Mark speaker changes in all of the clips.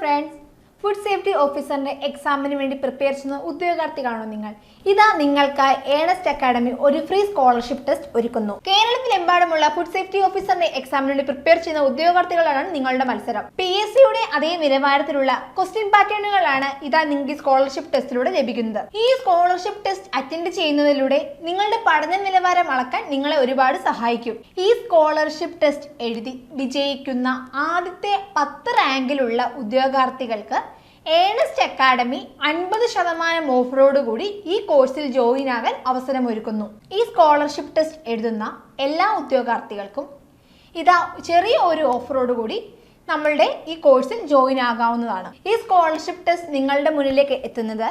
Speaker 1: friends. Food safety ഓഫീസറിന്റെ എക്സാമിന് വേണ്ടി prepare ചെയ്യുന്ന ഉദ്യോഗാർത്ഥികളാണോ നിങ്ങൾ? ഇതാ നിങ്ങൾക്കായി ഏണസ്റ്റ് അക്കാഡമി ഒരു ഫ്രീ സ്കോളർഷിപ്പ് ടെസ്റ്റ് ഒരുക്കുന്നു. കേരളത്തിലെമ്പാടുമുള്ള ഫുഡ് സേഫ്റ്റി ഓഫീസറിന്റെ എക്സാമിന് വേണ്ടി പ്രിപ്പയർ ചെയ്യുന്ന ഉദ്യോഗാർത്ഥികളാണ് നിങ്ങളുടെ മത്സരം. PSCയുടെ അതേ നിലവാരത്തിലുള്ള ക്വസ്റ്റ്യൻ പാറ്റേണുകളാണ് ഇതാ നിങ്ങൾക്ക് സ്കോളർഷിപ്പ് ടെസ്റ്റിലൂടെ ലഭിക്കുന്നത്. ഈ സ്കോളർഷിപ്പ് ടെസ്റ്റ് അറ്റൻഡ് ചെയ്യുന്നതിലൂടെ നിങ്ങളുടെ പഠന നിലവാരം അളക്കാൻ നിങ്ങളെ ഒരുപാട് സഹായിക്കും. ഈ സ്കോളർഷിപ്പ് ടെസ്റ്റ് എഴുതി വിജയിക്കുന്ന ആദ്യത്തെ 10 റാങ്കിലുള്ള ഉദ്യോഗാർത്ഥികൾക്ക് ഏണസ്റ്റ് അക്കാഡമി 50% ഓഫറോടുകൂടി ഈ കോഴ്സിൽ ജോയിൻ ആകാൻ അവസരമൊരുക്കുന്നു. ഈ സ്കോളർഷിപ്പ് ടെസ്റ്റ് എഴുതുന്ന എല്ലാ ഉദ്യോഗാർത്ഥികൾക്കും ഇതാ ചെറിയ ഒരു ഓഫറോടുകൂടി നമ്മളുടെ ഈ കോഴ്സിൽ ജോയിൻ ആകാവുന്നതാണ്. ഈ സ്കോളർഷിപ്പ് ടെസ്റ്റ് നിങ്ങളുടെ മുന്നിലേക്ക് എത്തുന്നത്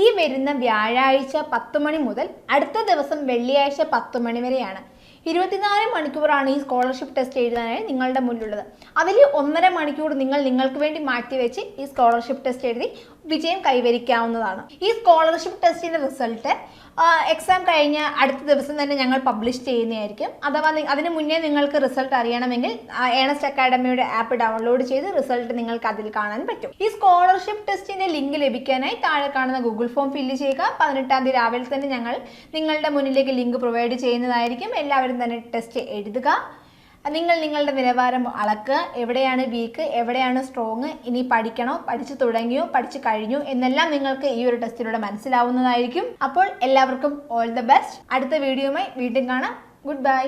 Speaker 1: ഈ വരുന്ന വ്യാഴാഴ്ച 10 മണി മുതൽ അടുത്ത ദിവസം വെള്ളിയാഴ്ച 10 മണി വരെയാണ്. 24 മണിക്കൂറാണ് ഈ സ്കോളർഷിപ്പ് ടെസ്റ്റ് എഴുതാനായി നിങ്ങളുടെ മുന്നിലുള്ളത്. അതിൽ 1.5 മണിക്കൂർ നിങ്ങൾക്ക് വേണ്ടി മാറ്റിവെച്ച് ഈ സ്കോളർഷിപ്പ് ടെസ്റ്റ് എഴുതി വിജയം കൈവരിക്കാവുന്നതാണ്. ഈ സ്കോളർഷിപ്പ് ടെസ്റ്റിന്റെ റിസൾട്ട് എക്സാം കഴിഞ്ഞ അടുത്ത ദിവസം തന്നെ ഞങ്ങൾ പബ്ലിഷ് ചെയ്യുന്നതായിരിക്കും. അഥവാ അതിന് മുന്നേ നിങ്ങൾക്ക് റിസൾട്ട് അറിയണമെങ്കിൽ ഏണസ്റ്റ് അക്കാഡമിയുടെ ആപ്പ് ഡൗൺലോഡ് ചെയ്ത് റിസൾട്ട് നിങ്ങൾക്ക് അതിൽ കാണാൻ പറ്റും. ഈ സ്കോളർഷിപ്പ് ടെസ്റ്റിന്റെ ലിങ്ക് ലഭിക്കാനായി താഴെ കാണുന്ന ഗൂഗിൾ ഫോം ഫില്ല് ചെയ്യുക. 18-ാം തീയതി രാവിലെ തന്നെ ഞങ്ങൾ നിങ്ങളുടെ മുന്നിലേക്ക് ലിങ്ക് പ്രൊവൈഡ് ചെയ്യുന്നതായിരിക്കും. എല്ലാവരും തന്നെ ടെസ്റ്റ് എഴുതുക. നിങ്ങളുടെ നിലവാരം അളക്കുക. എവിടെയാണ് വീക്ക്, എവിടെയാണ് സ്ട്രോങ്, ഇനി പഠിക്കണോ, പഠിച്ചു തുടങ്ങിയോ, പഠിച്ചു കഴിഞ്ഞു എന്നെല്ലാം നിങ്ങൾക്ക് ഈ ഒരു ടെസ്റ്റിലൂടെ മനസ്സിലാവുന്നതായിരിക്കും. അപ്പോൾ എല്ലാവർക്കും ഓൾ ദ ബെസ്റ്റ്. അടുത്ത വീഡിയോയുമായി വീണ്ടും കാണാം. Good bye.